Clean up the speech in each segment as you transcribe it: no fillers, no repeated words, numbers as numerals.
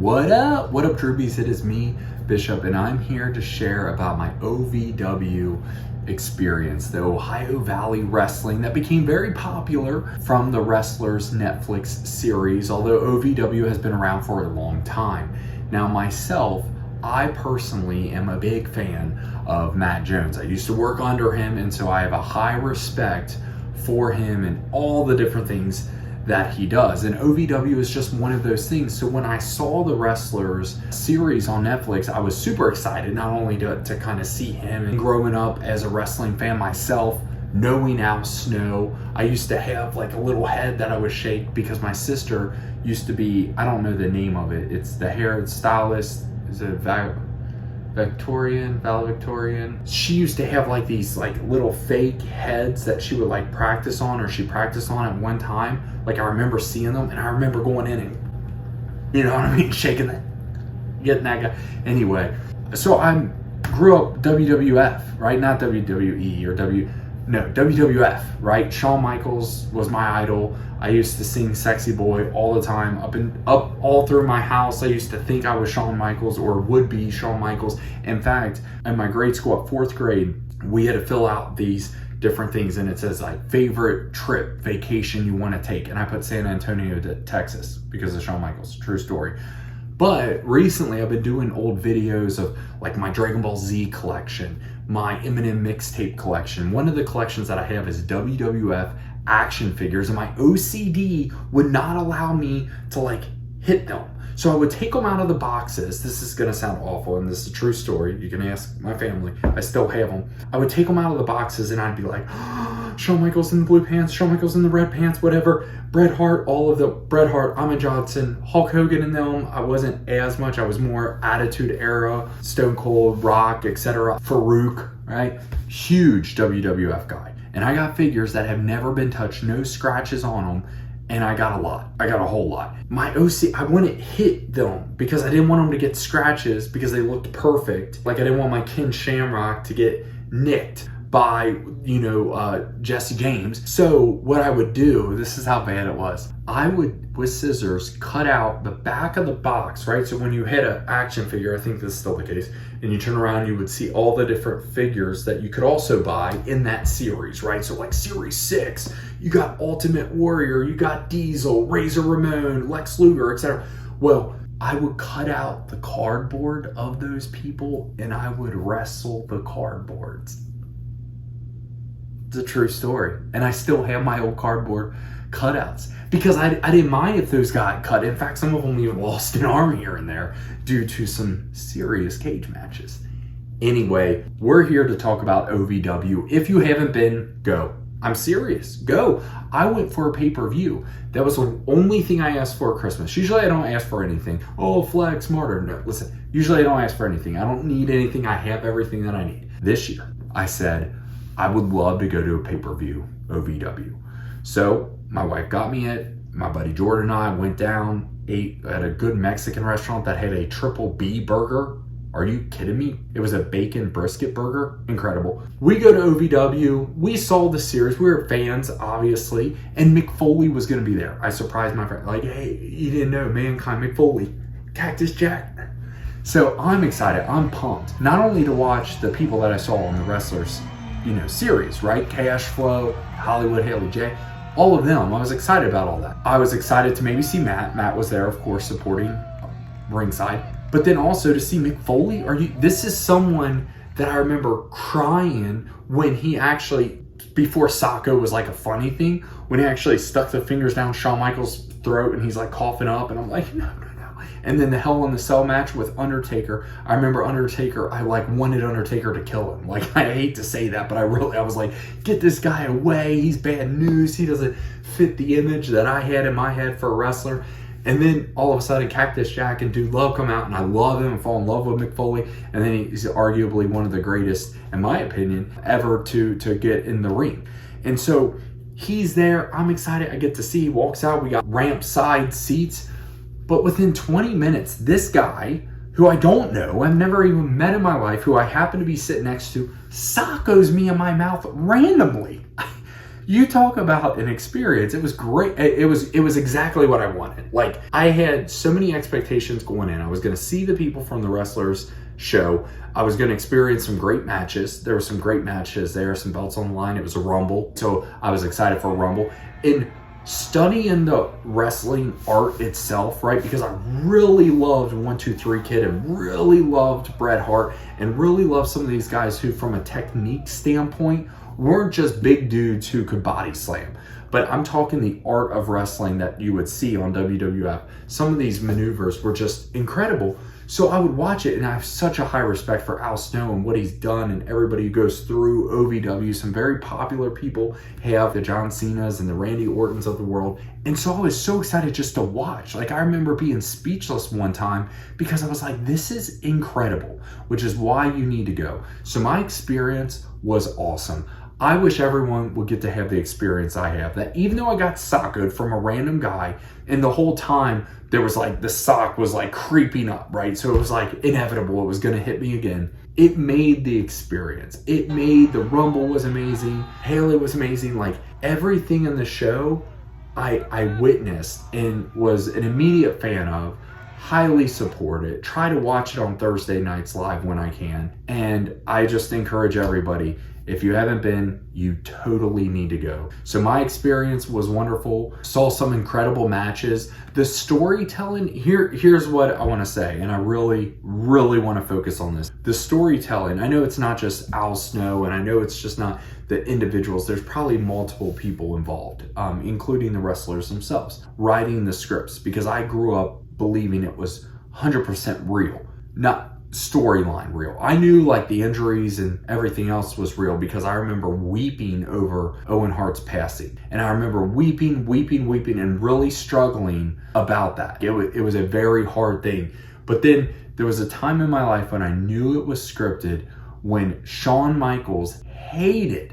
What up? What up, Droopies? It is me, Bishop, and I'm here to share about my OVW experience, the Ohio Valley Wrestling that became very popular from the Wrestlers Netflix series, although OVW has been around for a long time. Now, myself, I personally am a big fan of Matt Jones. I used to work under him, and so I have a high respect for him and all the different things that he does. And OVW is just one of those things. So when I saw the Wrestlers series on Netflix, I was super excited, not only to kind of see him, and growing up as a wrestling fan myself, knowing Al Snow, I used to have like a little head that I would shake because my sister used to be, I don't know the name of it, it's the hair stylist, is it valedictorian. She used to have like these like little fake heads that she would like practice on, or she practiced on at one time. Like I remember seeing them, and I remember going in and, you know what I mean, shaking that, getting that guy. Anyway, so I grew up WWF, right? Not WWE or WWF, right? Shawn Michaels was my idol. I used to sing Sexy Boy all the time, up all through my house. I used to think I was Shawn Michaels or would be Shawn Michaels. In fact, in my grade school, at 4th grade, we had to fill out these different things, and it says like favorite trip, vacation you want to take. And I put San Antonio to Texas because of Shawn Michaels, true story. But recently I've been doing old videos of like my Dragon Ball Z collection, my Eminem mixtape collection. One of the collections that I have is WWF action figures, and my OCD would not allow me to like hit them. So I would take them out of the boxes. This is gonna sound awful, and this is a true story. You can ask my family. I still have them. I would take them out of the boxes, and I'd be like, oh, Shawn Michaels in the blue pants, Shawn Michaels in the red pants, whatever. Bret Hart, all of the Bret Hart, Ahmed Johnson, Hulk Hogan in them. I wasn't as much. I was more Attitude Era, Stone Cold, Rock, etc. Farouk, right? Huge WWF guy. And I got figures that have never been touched, no scratches on them. And I got a lot. I got a whole lot. My OC, I wouldn't hit them because I didn't want them to get scratches because they looked perfect. Like I didn't want my Ken Shamrock to get nicked by, Jesse James. So what I would do, this is how bad it was. I would, with scissors, cut out the back of the box, right? So when you hit an action figure, I think this is still the case, and you turn around, you would see all the different figures that you could also buy in that series, right? So like Series 6, you got Ultimate Warrior, you got Diesel, Razor Ramon, Lex Luger, etc. Well, I would cut out the cardboard of those people, and I would wrestle the cardboards. It's a true story. And I still have my old cardboard cutouts because I didn't mind if those got cut. In fact, some of them even lost an arm here and there due to some serious cage matches. Anyway, we're here to talk about OVW. If you haven't been, go. I'm serious. Go. I went for a pay-per-view. That was the only thing I asked for at Christmas. Usually I don't ask for anything. Oh, flex smarter. No, listen. Usually I don't ask for anything. I don't need anything. I have everything that I need. This year, I said, I would love to go to a pay-per-view, OVW. So my wife got me it. My buddy Jordan and I went down, ate at a good Mexican restaurant that had a triple B burger. Are you kidding me? It was a bacon brisket burger. Incredible. We go to OVW. We saw the series. We were fans, obviously. And Mick Foley was going to be there. I surprised my friend. Like, hey, you didn't know Mankind Mick Foley. Cactus Jack. So I'm excited. I'm pumped. Not only to watch the people that I saw on the Wrestlers series, right? Cash Flow, Hollywood, Haley J, all of them. I was excited about all that. I was excited to maybe see Matt. Matt was there, of course, supporting ringside. But then also to see Mick Foley. This is someone that I remember crying when he actually, before Sacco was like a funny thing, when he actually stuck the fingers down Shawn Michaels' throat and he's like coughing up, and I'm like, no. And then the Hell in the Cell match with Undertaker. I remember Undertaker, I like wanted Undertaker to kill him. Like, I hate to say that, but I was like, get this guy away. He's bad news. He doesn't fit the image that I had in my head for a wrestler. And then all of a sudden, Cactus Jack and Dude Love come out, and I love him and fall in love with Mick Foley. And then he's arguably one of the greatest, in my opinion, ever to get in the ring. And so he's there. I'm excited. I get to see. He walks out. We got ramp side seats. But within 20 minutes, this guy, who I don't know, I've never even met in my life, who I happen to be sitting next to, soccos me in my mouth randomly. You talk about an experience. It was great. It was exactly what I wanted. Like, I had so many expectations going in. I was going to see the people from the wrestlers show. I was going to experience some great matches. There were some great matches there, some belts on the line. It was a Rumble, so I was excited for a Rumble. And studying the wrestling art itself, right? Because I really loved 1-2-3 Kid and really loved Bret Hart and really loved some of these guys who, from a technique standpoint, weren't just big dudes who could body slam. But I'm talking the art of wrestling that you would see on WWF. Some of these maneuvers were just incredible. So I would watch it, and I have such a high respect for Al Snow and what he's done, and everybody who goes through OVW. Some very popular people have the John Cenas and the Randy Ortons of the world. And so I was so excited just to watch. Like, I remember being speechless one time because I was like, this is incredible, which is why you need to go. So my experience was awesome. I wish everyone would get to have the experience I have. That even though I got socked from a random guy, and the whole time there was like, the sock was like creeping up, right? So it was like inevitable, it was gonna hit me again. It made the experience. It made the Rumble was amazing. Haley was amazing. Like, everything in the show I witnessed and was an immediate fan of. Highly support it. Try to watch it on Thursday nights live when I can. And I just encourage everybody, if you haven't been, you totally need to go. So my experience was wonderful. Saw some incredible matches. The storytelling, here's what I want to say, and I really, really want to focus on this. The storytelling, I know it's not just Al Snow, and I know it's just not the individuals. There's probably multiple people involved, including the wrestlers themselves, writing the scripts, because I grew up believing it was 100% real, not storyline real. I knew like the injuries and everything else was real because I remember weeping over Owen Hart's passing. And I remember weeping and really struggling about that. It was a very hard thing. But then there was a time in my life when I knew it was scripted, when Shawn Michaels hated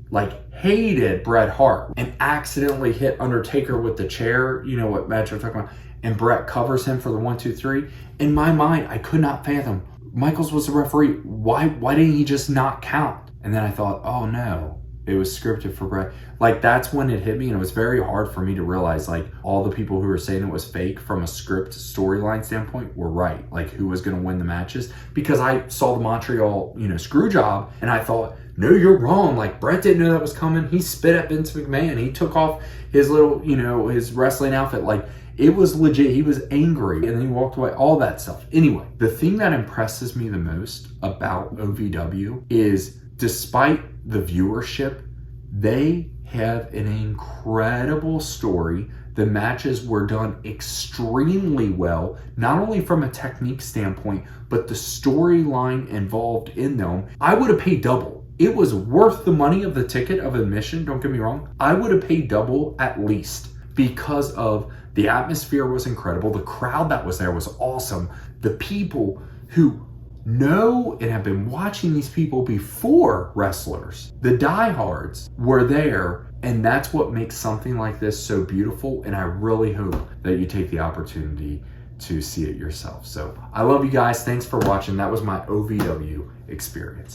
Bret Hart and accidentally hit Undertaker with the chair. You know what match I'm talking about? And Bret covers him for the 1-2-3. In my mind, I could not fathom. Michaels was the referee. Why didn't he just not count? And then I thought, oh no, it was scripted for Bret. Like, that's when it hit me, and it was very hard for me to realize, like, all the people who were saying it was fake from a script storyline standpoint were right. Like, who was going to win the matches? Because I saw the Montreal, screw job, and I thought, no, you're wrong. Like, Bret didn't know that was coming. He spit at Vince McMahon. He took off his little, his wrestling outfit. Like, it was legit. He was angry, and then he walked away, all that stuff. Anyway, the thing that impresses me the most about OVW is, despite the viewership, they have an incredible story. The matches were done extremely well, not only from a technique standpoint, but the storyline involved in them. I would have paid double. It was worth the money of the ticket of admission, don't get me wrong. I would have paid double at least, because of the atmosphere was incredible. The crowd that was there was awesome. The people who know and have been watching these people before wrestlers, the diehards, were there. And that's what makes something like this so beautiful. And I really hope that you take the opportunity to see it yourself. So I love you guys. Thanks for watching. That was my OVW experience.